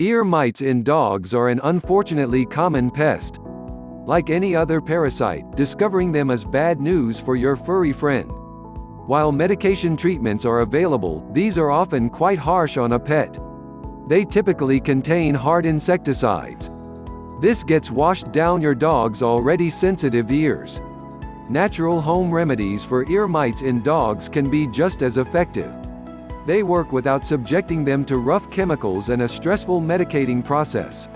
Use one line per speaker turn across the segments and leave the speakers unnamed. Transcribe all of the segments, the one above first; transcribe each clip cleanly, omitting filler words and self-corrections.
Ear mites in dogs are an unfortunately common pest. Like any other parasite, discovering them is bad news for your furry friend. While medication treatments are available, these are often quite harsh on a pet. They typically contain hard insecticides. This gets washed down your dog's already sensitive ears. Natural home remedies for ear mites in dogs can be just as effective. They work without subjecting them to rough chemicals and a stressful medicating process.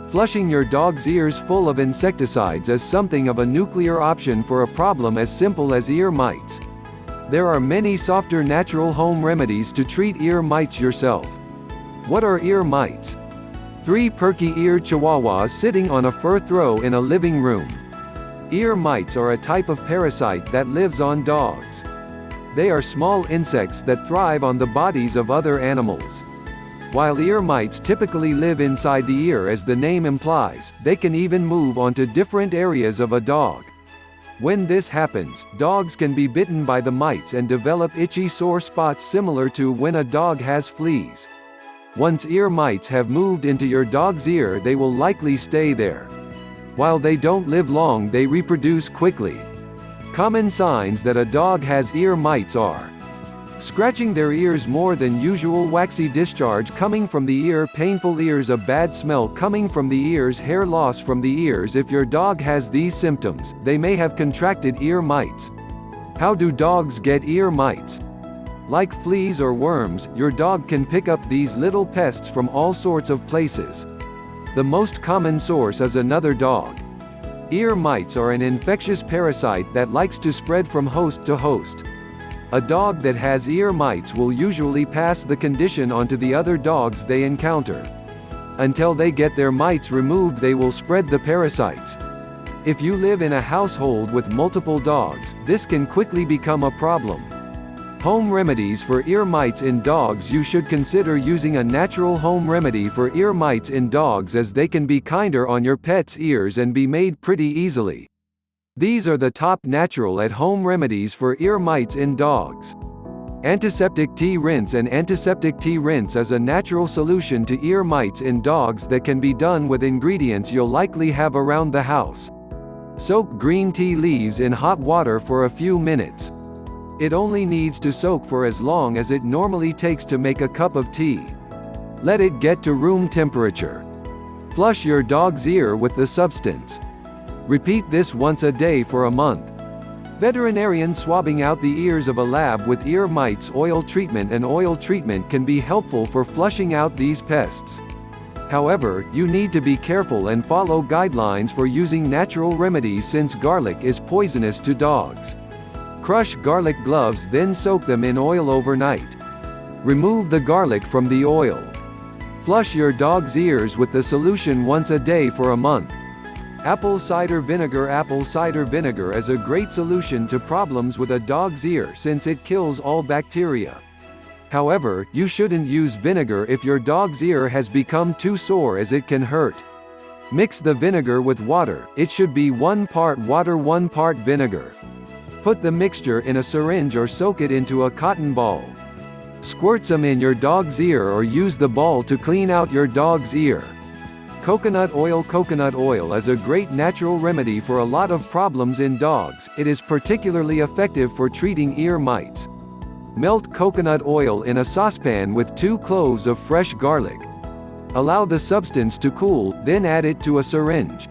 Flushing your dog's ears full of insecticides is something of a nuclear option for a problem as simple as ear mites. There are many softer natural home remedies to treat ear mites yourself. What are ear mites? 3 perky-eared chihuahuas sitting on a fur throw in a living room. Ear mites are a type of parasite that lives on dogs. They are small insects that thrive on the bodies of other animals. While ear mites typically live inside the ear as the name implies, they can even move onto different areas of a dog. When this happens, dogs can be bitten by the mites and develop itchy sore spots similar to when a dog has fleas. Once ear mites have moved into your dog's ear, they will likely stay there. While they don't live long, they reproduce quickly. Common signs that a dog has ear mites are scratching their ears more than usual, waxy discharge coming from the ear, painful ears, a bad smell coming from the ears, hair loss from the ears. If your dog has these symptoms, they may have contracted ear mites. How do dogs get ear mites? Like fleas or worms, your dog can pick up these little pests from all sorts of places. The most common source is another dog. Ear mites are an infectious parasite that likes to spread from host to host. A dog that has ear mites will usually pass the condition onto the other dogs they encounter. Until they get their mites removed, they will spread the parasites. If you live in a household with multiple dogs, this can quickly become a problem. Home remedies for ear mites in dogs. You should consider using a natural home remedy for ear mites in dogs, as they can be kinder on your pet's ears and be made pretty easily. These are the top natural at-home remedies for ear mites in dogs. Antiseptic tea rinse. An antiseptic tea rinse is a natural solution to ear mites in dogs that can be done with ingredients you'll likely have around the house. Soak green tea leaves in hot water for a few minutes. It only needs to soak for as long as it normally takes to make a cup of tea. Let it get to room temperature. Flush your dog's ear with the substance. Repeat this once a day for a month. Veterinarian swabbing out the ears of a lab with ear mites. Oil treatment. An oil treatment can be helpful for flushing out these pests. However, you need to be careful and follow guidelines for using natural remedies, since garlic is poisonous to dogs. Crush garlic cloves, then soak them in oil overnight. Remove the garlic from the oil. Flush your dog's ears with the solution once a day for a month. Apple cider vinegar. Apple cider vinegar is a great solution to problems with a dog's ear, since it kills all bacteria. However, you shouldn't use vinegar if your dog's ear has become too sore, as it can hurt. Mix the vinegar with water. It should be 1 part water, 1 part vinegar. Put the mixture in a syringe or soak it into a cotton ball. Squirt some in your dog's ear or use the ball to clean out your dog's ear. Coconut oil. Coconut oil is a great natural remedy for a lot of problems in dogs. It is particularly effective for treating ear mites. Melt coconut oil in a saucepan with 2 cloves of fresh garlic. Allow the substance to cool, then add it to a syringe.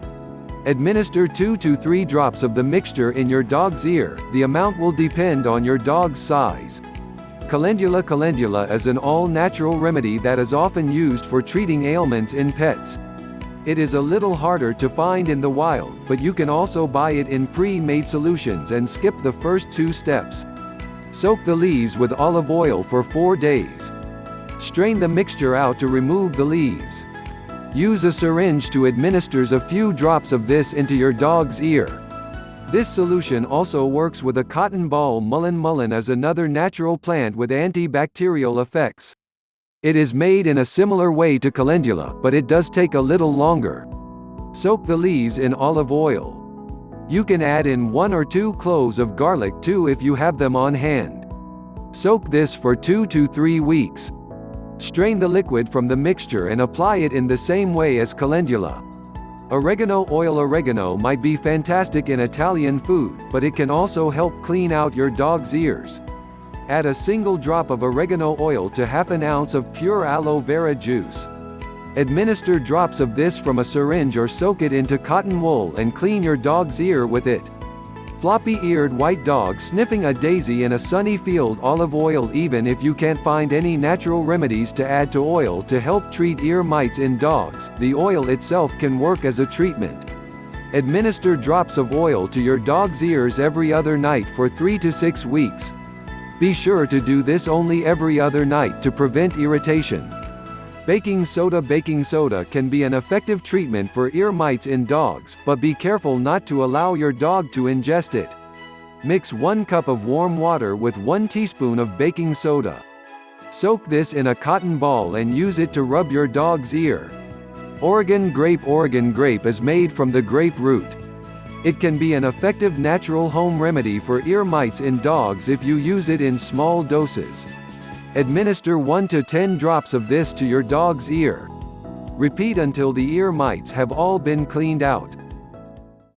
Administer 2 to 3 drops of the mixture in your dog's ear. The amount will depend on your dog's size. Calendula. Calendula is an all-natural remedy that is often used for treating ailments in pets. It is a little harder to find in the wild, but you can also buy it in pre-made solutions and skip the first 2 steps. Soak the leaves with olive oil for 4 days. Strain the mixture out to remove the leaves. Use a syringe to administer a few drops of this into your dog's ear. This solution also works with a cotton ball. Mullein. Mullein is another natural plant with antibacterial effects. It is made in a similar way to calendula, but it does take a little longer. Soak the leaves in olive oil. You can add in 1 or 2 cloves of garlic too if you have them on hand. Soak this for 2 to 3 weeks. Strain the liquid from the mixture and apply it in the same way as calendula. Oregano oil. Oregano might be fantastic in Italian food, but it can also help clean out your dog's ears. Add a single drop of oregano oil to half an ounce of pure aloe vera juice. Administer drops of this from a syringe or soak it into cotton wool and clean your dog's ear with it. Floppy-eared white dog sniffing a daisy in a sunny field. Olive oil. Even if you can't find any natural remedies to add to oil to help treat ear mites in dogs, the oil itself can work as a treatment. Administer drops of oil to your dog's ears every other night for 3 to 6 weeks. Be sure to do this only every other night to prevent irritation. Baking soda. Baking soda can be an effective treatment for ear mites in dogs, but be careful not to allow your dog to ingest it. Mix 1 cup of warm water with 1 teaspoon of baking soda. Soak this in a cotton ball and use it to rub your dog's ear. Oregon grape. Oregon grape is made from the grape root. It can be an effective natural home remedy for ear mites in dogs if you use it in small doses. Administer 1 to 10 drops of this to your dog's ear. Repeat until the ear mites have all been cleaned out.